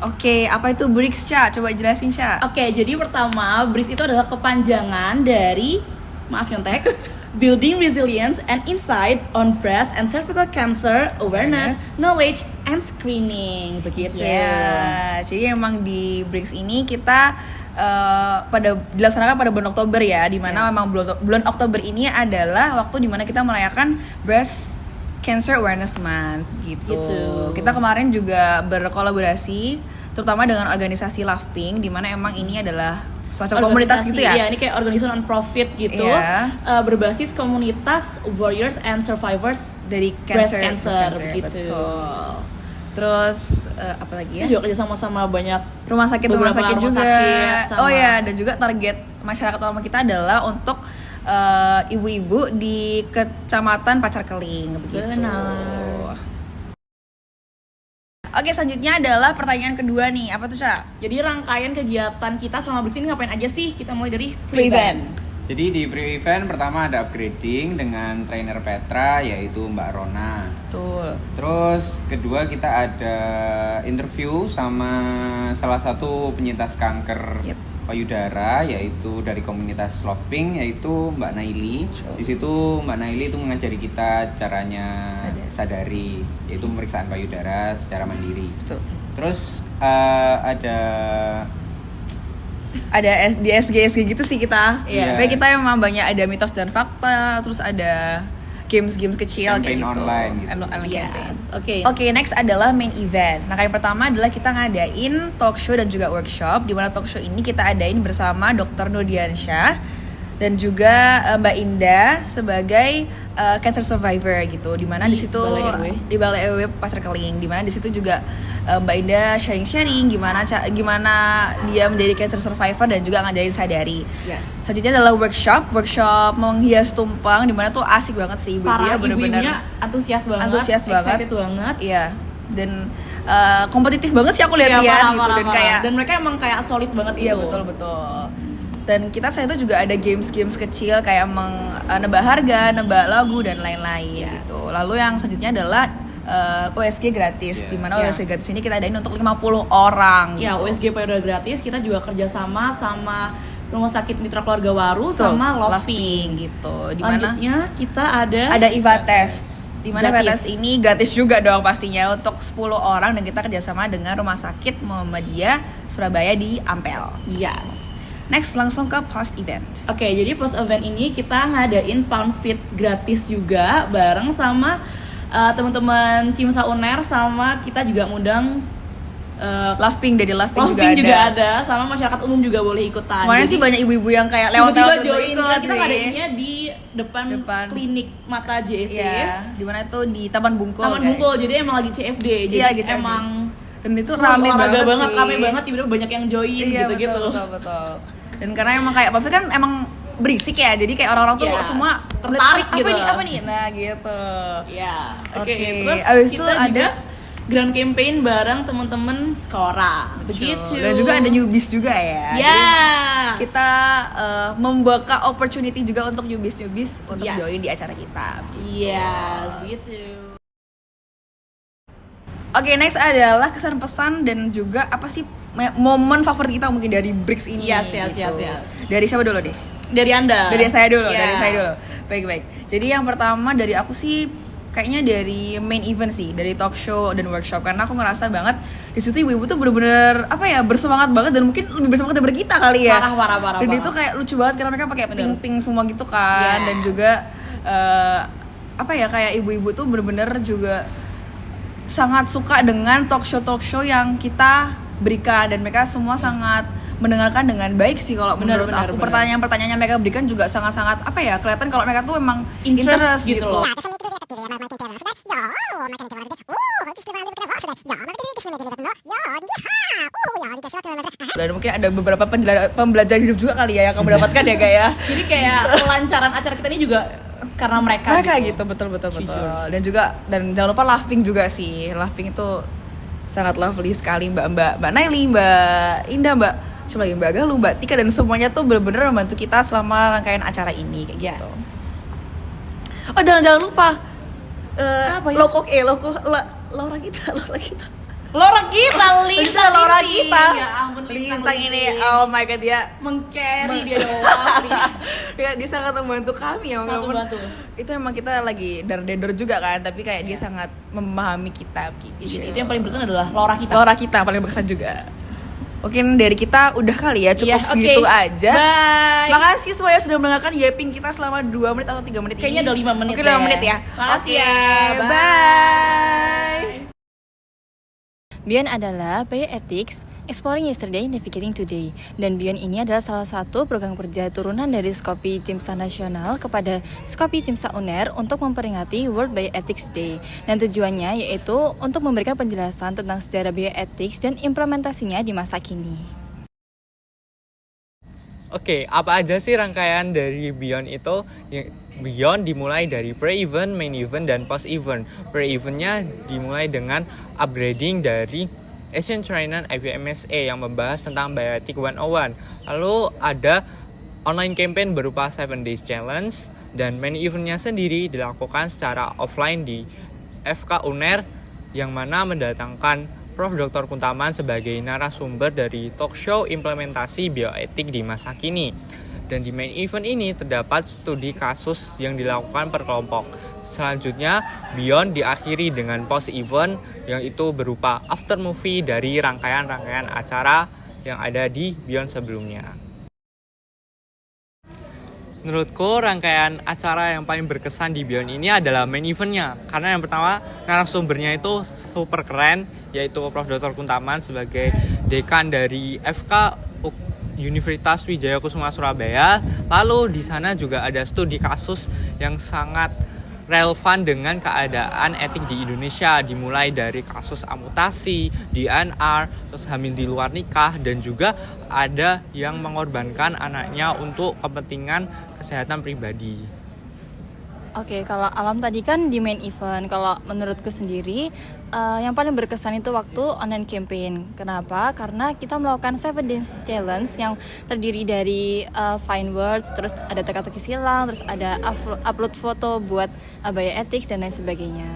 Oke, apa itu BRICS, Ca? Coba jelasin, Ca. Oke, jadi pertama BRICS itu adalah kepanjangan dari, maaf nyontek, Building Resilience and Insight on Breast and Cervical Cancer Awareness, Knowledge, and Screening. Begitu. Ya, jadi emang di BRICS ini kita dilaksanakan pada bulan Oktober ya, dimana memang bulan Oktober ini adalah waktu dimana kita merayakan Breast Cancer Awareness Month gitu. Kita kemarin juga berkolaborasi terutama dengan organisasi Lovepink, di mana emang ini adalah semacam komunitas gitu ya. Iya, ini kayak organisasi non-profit gitu. Berbasis komunitas warriors and survivors dari breast cancer begitu. Betul. Terus apa lagi ya? Juga kerja sama banyak rumah sakit juga. Sakit, oh ya, dan juga target masyarakat utama kita adalah untuk ibu-ibu di Kecamatan Pacar Keling begitu. Benar. Oke, selanjutnya adalah pertanyaan kedua nih. Apa tuh, Ca? Jadi rangkaian kegiatan kita selama BRICS ini ngapain aja sih? Kita mulai dari pre-event. Jadi di pre-event pertama ada upgrading dengan trainer Petra yaitu Mbak Rona. Betul. Terus kedua kita ada interview sama salah satu penyintas kanker payudara yaitu dari komunitas Lovepink yaitu Mbak Naili. Di situ Mbak Naili itu mengajari kita caranya sadari yaitu pemeriksaan payudara secara mandiri. Betul. Terus ada di SG gitu sih kita. Iya. Tapi kita emang banyak ada mitos dan fakta, terus ada games kecil campaign kayak gitu. Online gitu. Yes. Oke. Oke, next adalah main event. Nah, yang pertama adalah kita ngadain talk show dan juga workshop, di mana talk show ini kita adain bersama Dr. Nurdiansyah dan juga Mbak Indah sebagai cancer survivor gitu. Di mana di situ di Balai RW Pacar Keling, di mana di situ juga Mbak Indah sharing gimana dia menjadi cancer survivor dan juga ngajarin sadari. Yes. Selanjutnya adalah workshop menghias tumpang, di mana tuh asik banget sih ibu-ibunya, bener-bener antusias banget, excited banget. Iya. Dan kompetitif banget sih aku lihat-lihat gitu. Dan mereka emang kayak solid banget gitu. Iya, betul. Dan kita saat itu juga ada games kecil kayak nebak harga, nebak lagu dan lain-lain gitu. Lalu yang selanjutnya adalah USG gratis, di mana USG gratis ini kita adain untuk 50 orang gitu. Ya, USG payudara gratis, kita juga kerjasama sama Rumah Sakit Mitra Keluarga Waru sama Lovepink gitu. Di mana selanjutnya kita ada IVA test. Di mana IVA test ini gratis juga dong pastinya untuk 10 orang, dan kita kerjasama dengan Rumah Sakit Muhammadiyah Surabaya di Ampel. Yes. Next, langsung ke post event. Oke, jadi post event ini kita ngadain pound fit gratis juga bareng sama teman-teman Cimsa Uner, sama kita juga ngundang Lovepink juga ada, sama masyarakat umum juga boleh ikutan. Kemarin sih banyak ibu-ibu yang kayak lewat join, kita ngadainnya di depan klinik mata JSC. Iya, di mana itu di Taman Bungkul. Jadi emang lagi CFD. Jadi lagi emang dan itu rame banget, tiba-tiba banyak yang join gitu. Betul. Dan karena emang kayak Pak kan emang berisik ya, jadi kayak orang-orang tuh semua tertarik gitu. Apa nih? Nah, gitu. Iya. Oke. Terus abis itu kita ada juga grand campaign bareng teman-teman Skora. Begitu. Dan juga ada newbies juga ya. Yes. Kita membuka opportunity juga untuk newbies untuk join di acara kita. Yes, begitu. Oke, next adalah kesan pesan dan juga apa sih momen favorit kita mungkin dari BRICS ini. Yes. Dari siapa dulu deh? Dari Anda. Dari saya dulu. Baik. Jadi yang pertama dari aku sih kayaknya dari main event sih, dari talk show dan workshop, karena aku ngerasa banget di situ ibu-ibu tuh bener-bener bersemangat banget, dan mungkin lebih bersemangat daripada kita kali ya. Parah. Dan itu kayak lucu banget karena mereka pakai pink semua gitu kan. Dan juga kayak ibu-ibu tuh bener-bener juga sangat suka dengan talk show yang kita berikan, dan mereka semua sangat mendengarkan dengan baik sih kalau menurut aku. Pertanyaan-pertanyaan yang mereka berikan juga sangat-sangat kelihatan kalau mereka tuh emang interest gitu. Dan mungkin ada beberapa pembelajaran hidup juga kali ya yang kamu dapatkan ya, Gaya. Jadi kayak kelancaran acara kita ini juga karena mereka gitu. Betul. Dan jangan lupa Lovepink juga sih. Lovepink itu sangat lovely sekali, Mbak Naili, Mbak Indah, Mbak Galuh, Mbak Tika, dan semuanya tuh benar-benar membantu kita selama rangkaian acara ini kayak gitu. Oh, jangan lupa apa ya? Laura kita. Lora kita, Lintang Lora ini. kita. Ya ampun, Lintang ini, oh my god, dia meng-carry dia doang. ya, dia sangat membantu kami ya, Sangat walaupun membantu. itu emang kita lagi dar-dedor juga kan, tapi kayak dia sangat memahami kita gitu. Jadi itu yang paling berkesan adalah Lora kita. Lora kita paling berkesan juga. Mungkin dari kita udah kali ya, cukup Iya, segitu oke. aja. Bye. Makasih semuanya sudah mendengarkan Yaping kita selama 2 menit atau 3 menit Kayaknya ini. udah 5 menit Oke, 5 deh. menit ya. Makasih Oke, ya. bye. Beyond adalah Bioethics, Exploring Yesterday, Navigating Today. Dan Beyond ini adalah salah satu program kerja turunan dari Skopi Cimsa Nasional kepada Skopi Cimsa UNER untuk memperingati World Bioethics Day. Dan tujuannya yaitu untuk memberikan penjelasan tentang sejarah bioethics dan implementasinya di masa kini. Oke, apa aja sih rangkaian dari Beyond itu? Beyond dimulai dari pre-event, main event, dan post-event. Pre-eventnya dimulai dengan upgrading dari Asian Training IBMSA yang membahas tentang Bioethics 101. Lalu ada online campaign berupa 7 Days Challenge, dan main eventnya sendiri dilakukan secara offline di FK UNER yang mana mendatangkan Prof. Dr. Kuntaman sebagai narasumber dari talk show implementasi bioetik di masa kini. Dan di main event ini terdapat studi kasus yang dilakukan per kelompok. Selanjutnya, Beyond diakhiri dengan post event yang itu berupa after movie dari rangkaian-rangkaian acara yang ada di Beyond sebelumnya. Menurutku rangkaian acara yang paling berkesan di Beyond ini adalah main eventnya. Karena yang pertama, narasumbernya itu super keren, yaitu Prof. Dr. Kuntaman sebagai dekan dari FK Universitas Wijaya Kusuma Surabaya. Lalu di sana juga ada studi kasus yang sangat relevan dengan keadaan etik di Indonesia, dimulai dari kasus amputasi, DNR, terus hamil di luar nikah, dan juga ada yang mengorbankan anaknya untuk kepentingan kesehatan pribadi. Oke, kalau Alam tadi kan di main event. Kalau menurutku sendiri, yang paling berkesan itu waktu online campaign. Kenapa? Karena kita melakukan 7 Days Challenge yang terdiri dari fine words, terus ada teka-teki silang, terus ada upload foto buat bioethics dan lain sebagainya.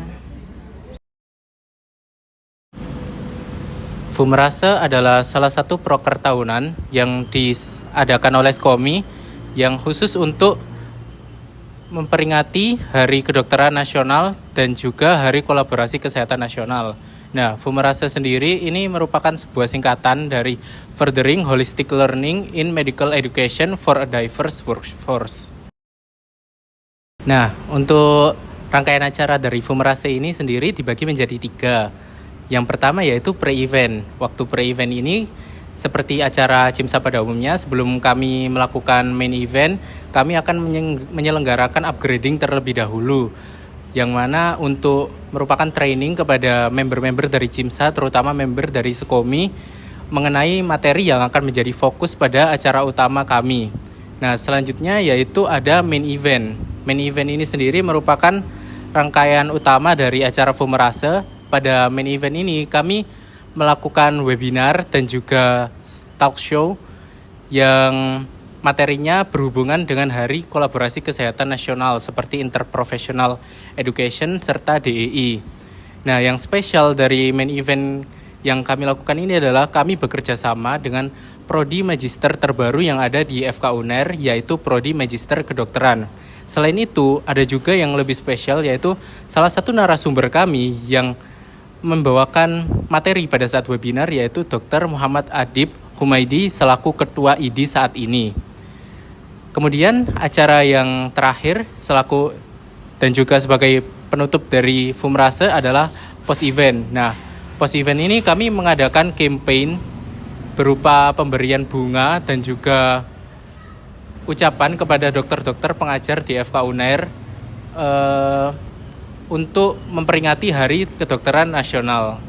Fumerase adalah salah satu proker tahunan yang diadakan oleh Skomi yang khusus untuk memperingati Hari Kedokteran Nasional dan juga Hari Kolaborasi Kesehatan Nasional. Nah, Fumerase sendiri ini merupakan sebuah singkatan dari Furthering Holistic Learning in Medical Education for a Diverse Workforce. Nah, untuk rangkaian acara dari Fumerase ini sendiri dibagi menjadi 3. Yang pertama yaitu pre-event. Waktu pre-event ini seperti acara Cimsa pada umumnya, sebelum kami melakukan main event, kami akan menyelenggarakan upgrading terlebih dahulu, yang mana untuk merupakan training kepada member-member dari Cimsa, terutama member dari Skomi, mengenai materi yang akan menjadi fokus pada acara utama kami. Nah, selanjutnya yaitu ada main event. Main event ini sendiri merupakan rangkaian utama dari acara Fumerase. Pada main event ini kami melakukan webinar dan juga talk show yang materinya berhubungan dengan Hari Kolaborasi Kesehatan Nasional seperti Interprofessional Education serta DEI. Nah, yang spesial dari main event yang kami lakukan ini adalah kami bekerja sama dengan Prodi Magister terbaru yang ada di FK UNER, yaitu Prodi Magister Kedokteran. Selain itu, ada juga yang lebih spesial, yaitu salah satu narasumber kami yang membawakan materi pada saat webinar, yaitu Dr. Muhammad Adib Humaidi selaku Ketua ID saat ini. Kemudian acara yang terakhir selaku dan juga sebagai penutup dari Fumerase adalah post event. Nah, post event ini kami mengadakan campaign berupa pemberian bunga dan juga ucapan kepada dokter-dokter pengajar di FK UNER untuk memperingati Hari Kedokteran Nasional.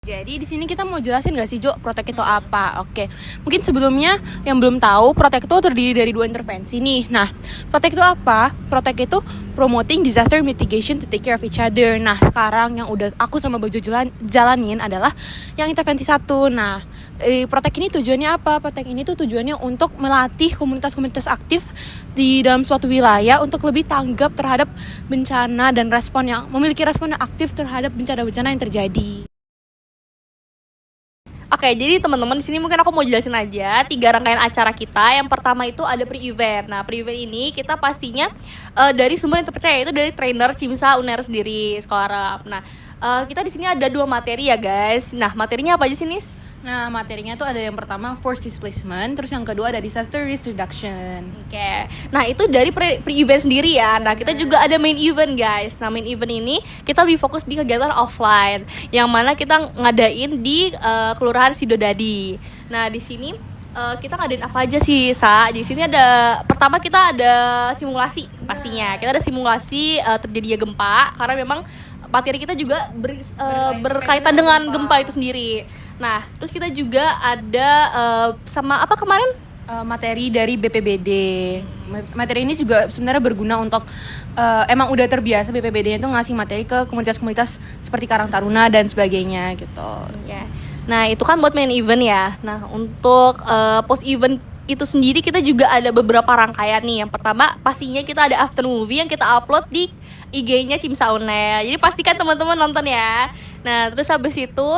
Jadi di sini kita mau jelasin gak sih Jo, Protek itu apa? Oke, mungkin sebelumnya yang belum tahu, Protek itu terdiri dari 2 intervensi nih. Nah, Protek itu apa? Protek itu promoting disaster mitigation to take care of each other. Nah, sekarang yang udah aku sama Bojo jalanin adalah yang intervensi 1. Nah, Protek ini tujuannya apa? Protek ini tuh tujuannya untuk melatih komunitas-komunitas aktif di dalam suatu wilayah untuk lebih tanggap terhadap bencana dan memiliki respon yang aktif terhadap bencana-bencana yang terjadi. Oke, jadi teman-teman di sini mungkin aku mau jelasin aja 3 rangkaian acara kita. Yang pertama itu ada pre-event. Nah, pre-event ini kita pastinya dari sumber yang terpercaya, itu dari trainer Cimsa Uner sendiri, Sekolah Arab. Nah, kita di sini ada 2 materi ya, guys. Nah, materinya apa aja sih, Nis? Nah, materinya tuh ada yang pertama force displacement, terus yang kedua ada disaster risk reduction. Oke. Nah, itu dari pre-event sendiri ya. Nah, kita juga ada main event, guys. Nah, main event ini kita lebih fokus di kegiatan offline, yang mana kita ngadain di Kelurahan Sidodadi. Nah, di sini kita ngadain apa aja sih, Sa? Di sini pertama kita ada simulasi pastinya. Kita ada simulasi terjadinya gempa, karena memang materi kita juga berkaitan dengan gempa itu sendiri. Nah, terus kita juga ada sama apa kemarin? Materi dari BPBD. Materi ini juga sebenarnya berguna untuk emang udah terbiasa BPBD itu ngasih materi ke komunitas-komunitas seperti Karang Taruna dan sebagainya gitu. Oke. Nah, itu kan buat main event ya. Nah, untuk post event itu sendiri kita juga ada beberapa rangkaian nih. Yang pertama pastinya kita ada after movie yang kita upload di IG-nya Cimsa Uner. Jadi pastikan teman-teman nonton ya. Nah, terus habis itu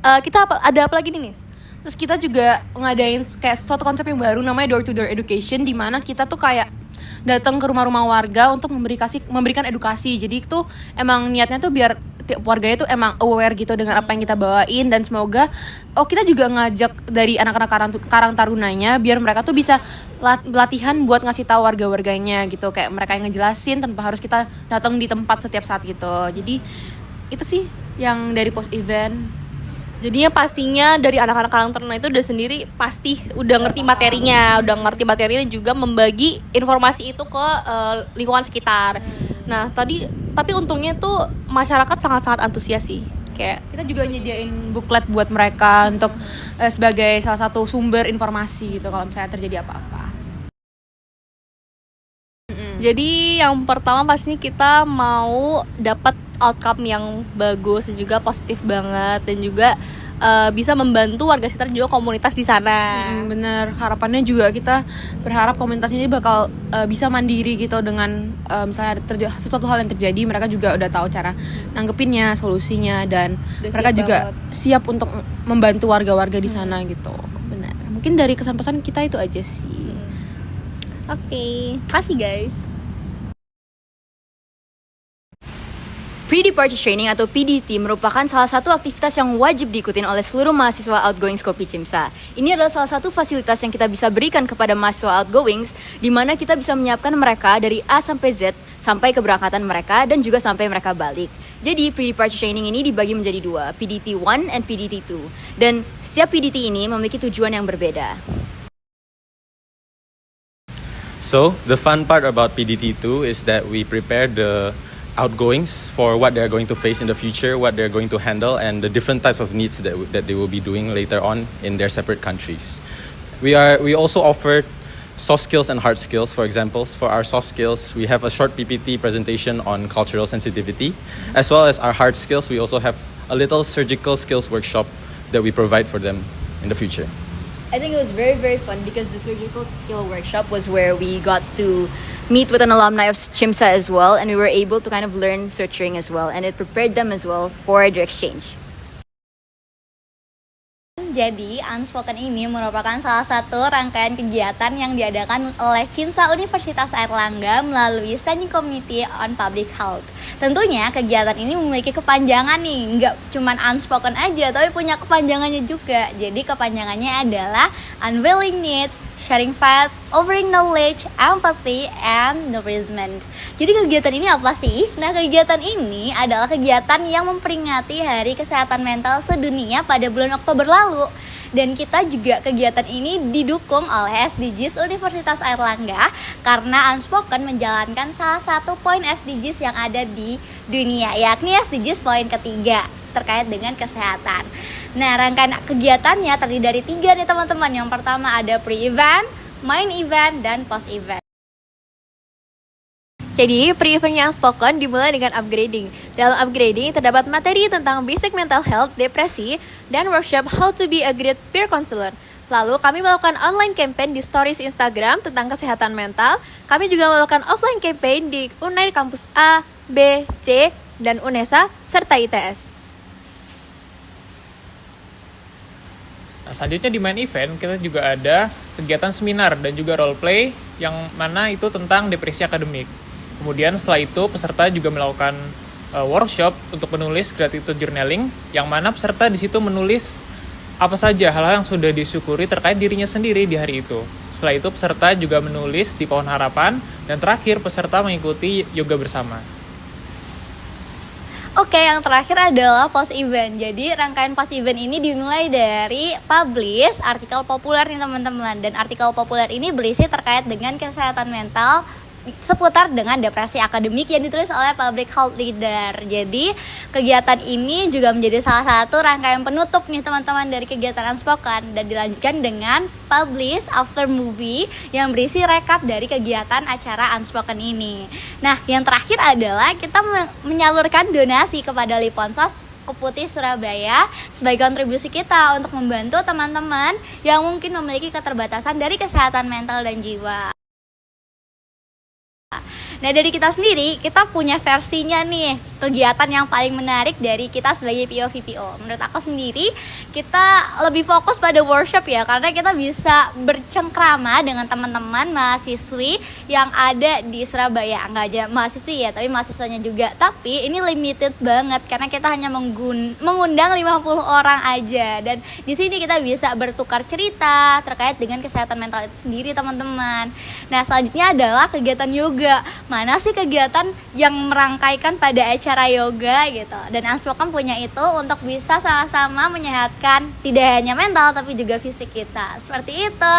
kita ada apa lagi nih, Nis? Terus kita juga ngadain kayak suatu konsep yang baru namanya door to door education, di mana kita tuh kayak datang ke rumah-rumah warga untuk memberikan edukasi. Jadi itu emang niatnya tuh biar tiap warganya tuh emang aware gitu dengan apa yang kita bawain, dan semoga kita juga ngajak dari anak-anak Karang Tarunanya biar mereka tuh bisa latihan buat ngasih tahu warga-warganya gitu, kayak mereka yang ngejelasin tanpa harus kita datang di tempat setiap saat gitu. Jadi itu sih yang dari post event. Jadinya pastinya dari anak-anak Karang Taruna itu udah sendiri pasti udah ngerti materinya juga membagi informasi itu ke lingkungan sekitar. Nah, tapi untungnya tuh masyarakat sangat-sangat antusias sih. Kayak kita juga nyediain booklet buat mereka untuk sebagai salah satu sumber informasi gitu kalau misalnya terjadi apa-apa. Jadi yang pertama pastinya kita mau dapat outcome yang bagus dan juga positif banget, dan juga bisa membantu warga sekitar juga komunitas di sana. Bener, harapannya juga kita berharap komunitas ini bakal bisa mandiri gitu dengan misalnya sesuatu hal yang terjadi, mereka juga udah tahu cara nanggepinnya, solusinya, dan udah mereka juga siap untuk membantu warga-warga di sana gitu. Benar. Mungkin dari kesan-pesan kita itu aja sih. Oke, kasih guys. Pre-Departure Training atau PDT merupakan salah satu aktivitas yang wajib diikutin oleh seluruh mahasiswa outgoing Skopi Cimsa. Ini adalah salah satu fasilitas yang kita bisa berikan kepada mahasiswa outgoings, di mana kita bisa menyiapkan mereka dari A sampai Z, sampai keberangkatan mereka dan juga sampai mereka balik. Jadi Pre-Departure Training ini dibagi menjadi 2, PDT 1 and PDT 2. Dan setiap PDT ini memiliki tujuan yang berbeda. So, the fun part about PDT2 is that we prepare the outgoings for what they're going to face in the future, what they're going to handle, and the different types of needs that they will be doing later on in their separate countries. We also offer soft skills and hard skills. For examples, for our soft skills, we have a short PPT presentation on cultural sensitivity. As well as our hard skills, we also have a little surgical skills workshop that we provide for them in the future. I think it was very, very fun because the surgical skill workshop was where we got to meet with an alumni of Cimsa as well, and we were able to kind of learn suturing as well, and it prepared them as well for the exchange. Jadi, Unspoken ini merupakan salah satu rangkaian kegiatan yang diadakan oleh Cimsa Universitas Airlangga melalui Standing Committee on Public Health. Tentunya kegiatan ini memiliki kepanjangan nih, nggak cuman unspoken aja, tapi punya kepanjangannya juga. Jadi kepanjangannya adalah unveiling needs, sharing facts, offering knowledge, empathy, and nourishment. Jadi kegiatan ini apa sih? Nah, kegiatan ini adalah kegiatan yang memperingati Hari Kesehatan Mental Sedunia pada bulan Oktober lalu. Dan kita juga kegiatan ini didukung oleh SDGs Universitas Airlangga karena Unspoken menjalankan salah satu poin SDGs yang ada di dunia, yakni SDGs poin ketiga. terkait dengan kesehatan. Nah, rangkaian kegiatannya terdiri dari 3 nih teman-teman. Yang pertama ada pre-event, main event, dan post-event. Jadi, pre-eventnya Unspoken dimulai dengan upgrading. Dalam upgrading, terdapat materi tentang basic mental health, depresi, dan workshop how to be a great peer counselor. Lalu, kami melakukan online campaign di stories Instagram tentang kesehatan mental. Kami juga melakukan offline campaign di Unair Kampus A, B, C, dan UNESA, serta ITS. Nah, selanjutnya di main event kita juga ada kegiatan seminar dan juga role play yang mana itu tentang depresi akademik. Kemudian setelah itu peserta juga melakukan workshop untuk menulis gratitude journaling yang mana peserta di situ menulis apa saja hal-hal yang sudah disyukuri terkait dirinya sendiri di hari itu. Setelah itu peserta juga menulis di pohon harapan dan terakhir peserta mengikuti yoga bersama. Oke, yang terakhir adalah post event. Jadi rangkaian post event ini dimulai dari publish artikel populer nih teman-teman. Dan artikel populer ini berisi terkait dengan kesehatan mental seputar dengan depresi akademik yang ditulis oleh public health leader. Jadi kegiatan ini juga menjadi salah satu rangkaian penutup nih teman-teman dari kegiatan Unspoken, dan dilanjutkan dengan publish after movie yang berisi rekap dari kegiatan acara Unspoken ini. Nah, yang terakhir adalah kita menyalurkan donasi kepada Liponsos Keputih Surabaya sebagai kontribusi kita untuk membantu teman-teman yang mungkin memiliki keterbatasan dari kesehatan mental dan jiwa. Nah, dari kita sendiri, kita punya versinya nih, kegiatan yang paling menarik dari kita sebagai PO-VPO. Menurut aku sendiri, kita lebih fokus pada workshop ya, karena kita bisa bercengkrama dengan teman-teman mahasiswi yang ada di Surabaya. Enggak aja mahasiswi ya, tapi mahasiswanya juga. Tapi ini limited banget, karena kita hanya mengundang 50 orang aja. Dan di sini kita bisa bertukar cerita terkait dengan kesehatan mental itu sendiri, teman-teman. Nah, selanjutnya adalah kegiatan yoga. Mana sih kegiatan yang merangkaikan pada acara yoga gitu. Dan Unspoken punya itu untuk bisa sama-sama menyehatkan tidak hanya mental tapi juga fisik kita. Seperti itu.